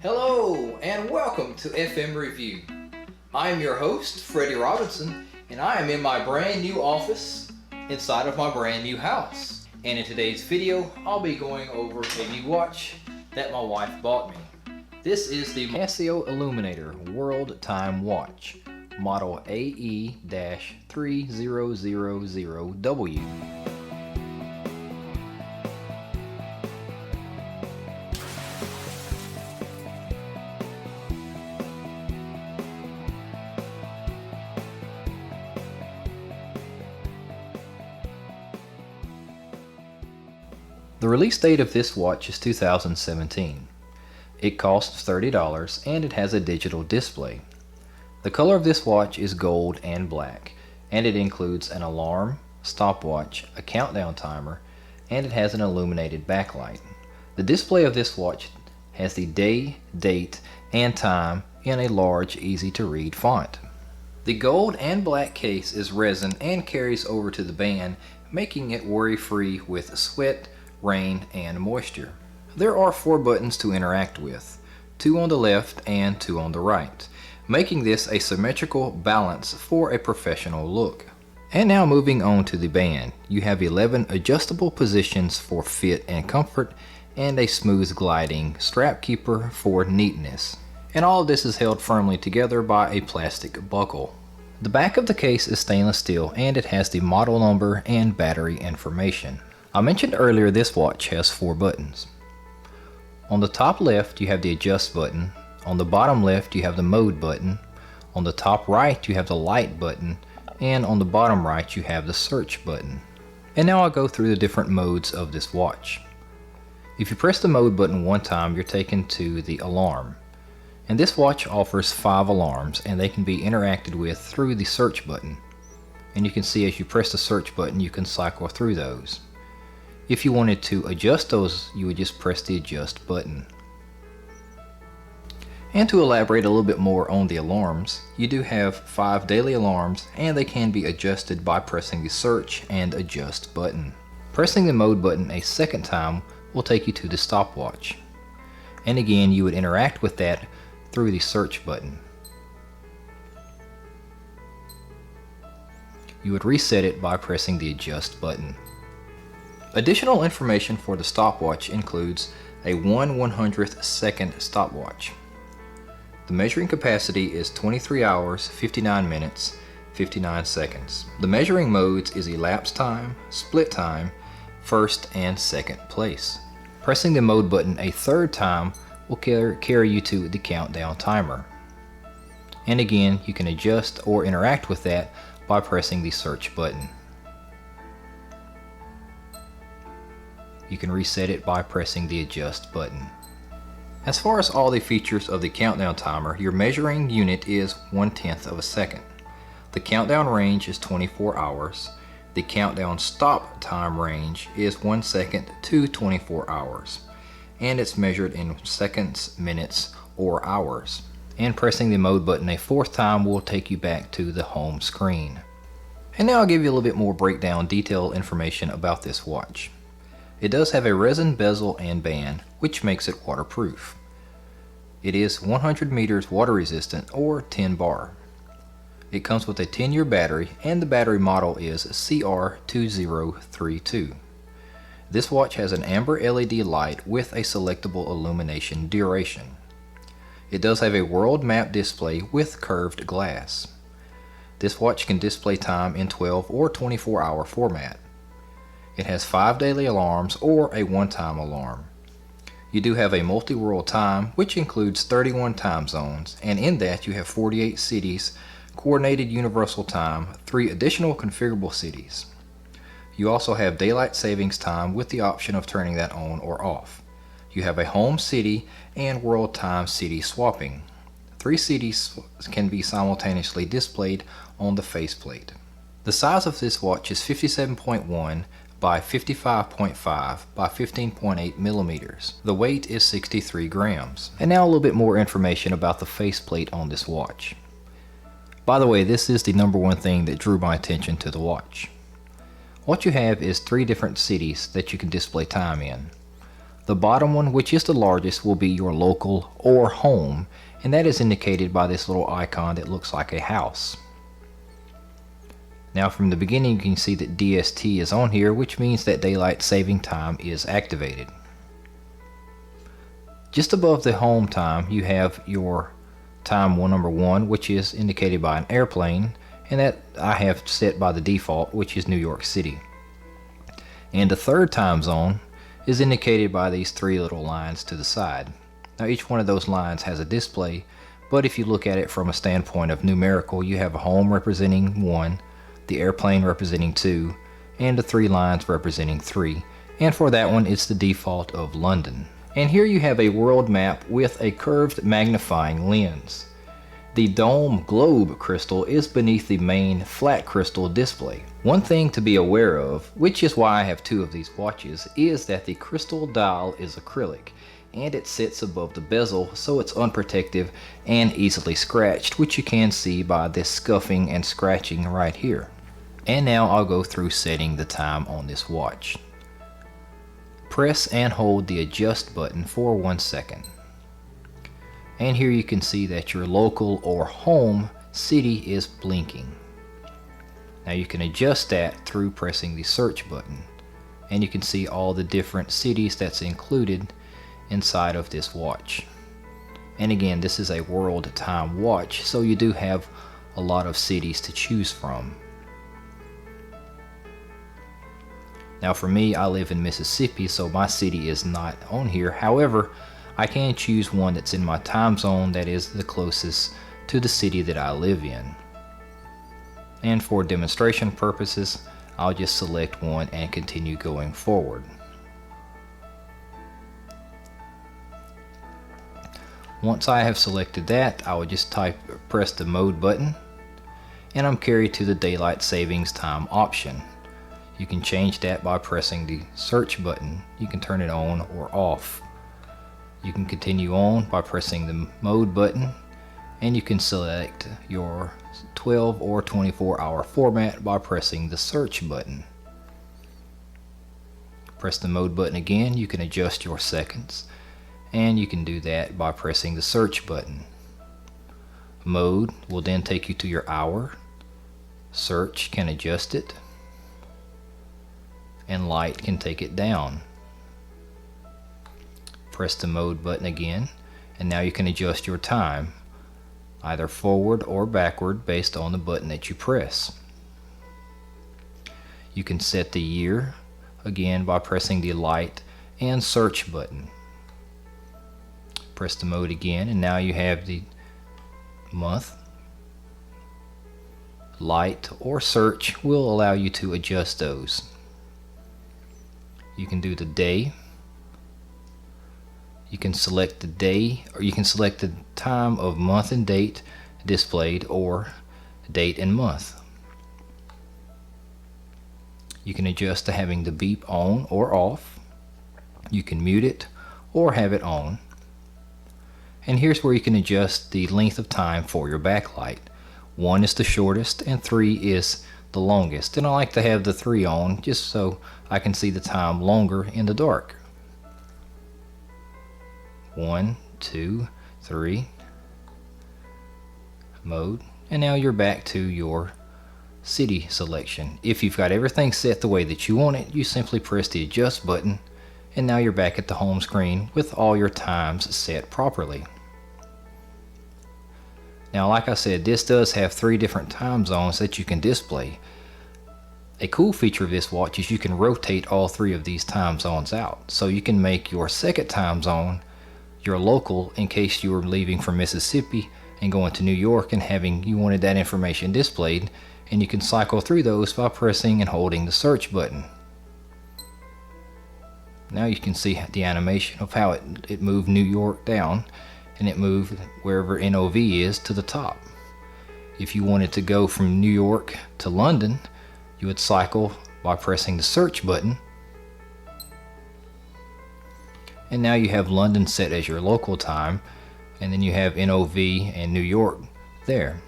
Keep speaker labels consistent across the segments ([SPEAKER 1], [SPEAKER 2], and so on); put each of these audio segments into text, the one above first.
[SPEAKER 1] Hello and welcome to FMRevu. I am your host, Freddie Robinson, and I am in my brand new office inside of my brand new house. And in today's video, I'll be going over a new watch that my wife bought me. This is the Casio Illuminator World Time Watch, model AE-3000W. The release date of this watch is 2017. It costs $30 and it has a digital display. The color of this watch is gold and black, and it includes an alarm, stopwatch, a countdown timer, and it has an illuminated backlight. The display of this watch has the day, date, and time in a large, easy to read font. The gold and black case is resin and carries over to the band, making it worry-free with sweat, rain, and moisture. There are 4 buttons to interact with, 2 on the left and 2 on the right, making this a symmetrical balance for a professional look. And now moving on to the band, you have 11 adjustable positions for fit and comfort, and a smooth gliding strap keeper for neatness. And all of this is held firmly together by a plastic buckle. The back of the case is stainless steel and it has the model number and battery information. I mentioned earlier this watch has 4 buttons. On the top left you have the adjust button, on the bottom left you have the mode button, on the top right you have the light button, and on the bottom right you have the search button. And now I'll go through the different modes of this watch. If you press the mode button one time, you're taken to the alarm. And this watch offers 5 alarms and they can be interacted with through the search button. And you can see as you press the search button you can cycle through those. If you wanted to adjust those, you would just press the adjust button. And to elaborate a little bit more on the alarms, you do have 5 daily alarms and they can be adjusted by pressing the search and adjust button. Pressing the mode button a second time will take you to the stopwatch. And again, you would interact with that through the search button. You would reset it by pressing the adjust button. Additional information for the stopwatch includes a 1/100th second stopwatch. The measuring capacity is 23 hours, 59 minutes, 59 seconds. The measuring modes is elapsed time, split time, first and second place. Pressing the mode button a third time will carry you to the countdown timer. And again, you can adjust or interact with that by pressing the search button. You can reset it by pressing the adjust button. As far as all the features of the countdown timer, your measuring unit is 1/10 of a second. The countdown range is 24 hours. The countdown stop time range is 1 second to 24 hours. And it's measured in seconds, minutes, or hours. And pressing the mode button a 4th time will take you back to the home screen. And now I'll give you a little bit more breakdown detailed information about this watch. It does have a resin bezel and band, which makes it waterproof. It is 100 meters water resistant or 10 bar. It comes with a 10-year battery and the battery model is CR2032. This watch has an amber LED light with a selectable illumination duration. It does have a world map display with curved glass. This watch can display time in 12 or 24-hour format. It has 5 daily alarms or a one-time alarm. You do have a multi-world time, which includes 31 time zones, and in that you have 48 cities, coordinated universal time, 3 additional configurable cities. You also have daylight savings time with the option of turning that on or off. You have a home city and world time city swapping. 3 cities can be simultaneously displayed on the faceplate. The size of this watch is 57.1 by 55.5 by 15.8 millimeters. The weight is 63 grams. And now a little bit more information about the faceplate on this watch. By the way, this is the #1 thing that drew my attention to the watch. What you have is 3 different cities that you can display time in. The bottom one, which is the largest, will be your local or home, and that is indicated by this little icon that looks like a house. Now from the beginning you can see that DST is on here, which means that daylight saving time is activated. Just above the home time you have your time number 1, which is indicated by an airplane, and that I have set by the default, which is New York City. And the third time zone is indicated by these 3 little lines to the side. Now each one of those lines has a display, but if you look at it from a standpoint of numerical, you have a home representing 1, the airplane representing 2, and the 3 lines representing 3. And for that one, it's the default of London. And here you have a world map with a curved magnifying lens. The dome globe crystal is beneath the main flat crystal display. One thing to be aware of, which is why I have 2 of these watches, is that the crystal dial is acrylic and it sits above the bezel, so it's unprotected and easily scratched, which you can see by this scuffing and scratching right here. And now I'll go through setting the time on this watch. Press and hold the adjust button for 1 second. And here you can see that your local or home city is blinking. Now you can adjust that through pressing the search button, and you can see all the different cities that's included inside of this watch. And again, this is a world time watch, so you do have a lot of cities to choose from. Now for me, I live in Mississippi, so my city is not on here. However, I can choose one that's in my time zone that is the closest to the city that I live in. And for demonstration purposes, I'll just select one and continue going forward. Once I have selected that, I will just press the mode button, and I'm carried to the daylight savings time option. You can change that by pressing the search button. You can turn it on or off. You can continue on by pressing the mode button, and you can select your 12 or 24 hour format by pressing the search button. Press the mode button again, you can adjust your seconds, and you can do that by pressing the search button. Mode will then take you to your hour, search can adjust it, and light can take it down. Press the mode button again, and now you can adjust your time, either forward or backward based on the button that you press. You can set the year again by pressing the light and search button. Press the mode again, and now you have the month. Light or search will allow you to adjust those. You can do the day. You can select the day, or you can select the time of month and date displayed, or date and month. You can adjust to having the beep on or off. You can mute it or have it on. And here's where you can adjust the length of time for your backlight. 1 is the shortest and 3 is the longest. And I like to have the 3 on just so I can see the time longer in the dark. 1, 2, 3, mode, and now you're back to your city selection. If you've got everything set the way that you want it, you simply press the adjust button, and now you're back at the home screen with all your times set properly. Now, like I said, this does have 3 different time zones that you can display. A cool feature of this watch is you can rotate all 3 of these time zones out, so you can make your second time zone your local in case you were leaving from Mississippi and going to New York and you wanted that information displayed, and you can cycle through those by pressing and holding the search button. Now you can see the animation of how it moved New York down, and it moved wherever NOV is to the top. If you wanted to go from New York to London, you would cycle by pressing the search button, and now you have London set as your local time, and then you have NOV and New York there.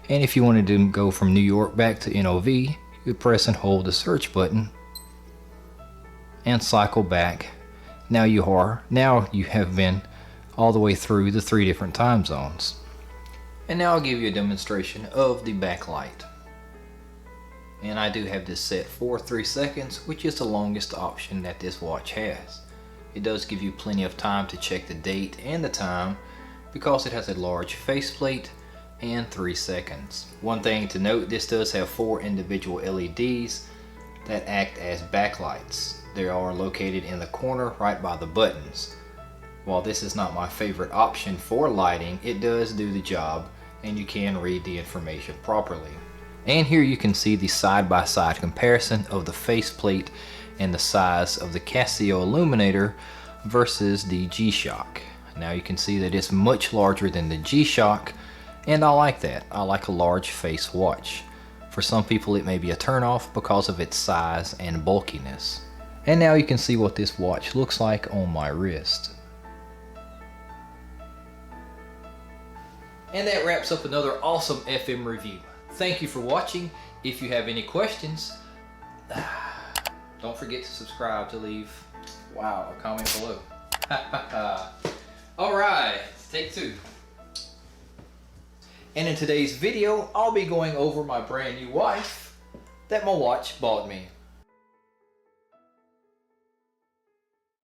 [SPEAKER 1] And if you wanted to go from New York back to NOV, you would press and hold the search button and cycle back Now you have been all the way through the 3 different time zones. And now I'll give you a demonstration of the backlight. And I do have this set for 3 seconds, which is the longest option that this watch has. It does give you plenty of time to check the date and the time because it has a large faceplate and 3 seconds. One thing to note, this does have 4 individual LEDs that act as backlights. They are located in the corner right by the buttons. While this is not my favorite option for lighting, it does do the job and you can read the information properly. And here you can see the side-by-side comparison of the faceplate and the size of the Casio Illuminator versus the G-Shock. Now you can see that it's much larger than the G-Shock, and I like that. I like a large face watch. For some people it may be a turnoff because of its size and bulkiness. And now you can see what this watch looks like on my wrist. And that wraps up another awesome FM review. Thank you for watching. If you have any questions, don't forget to subscribe to leave a comment below. Alright, take 2. And in today's video, I'll be going over my brand new watch that my watch bought me.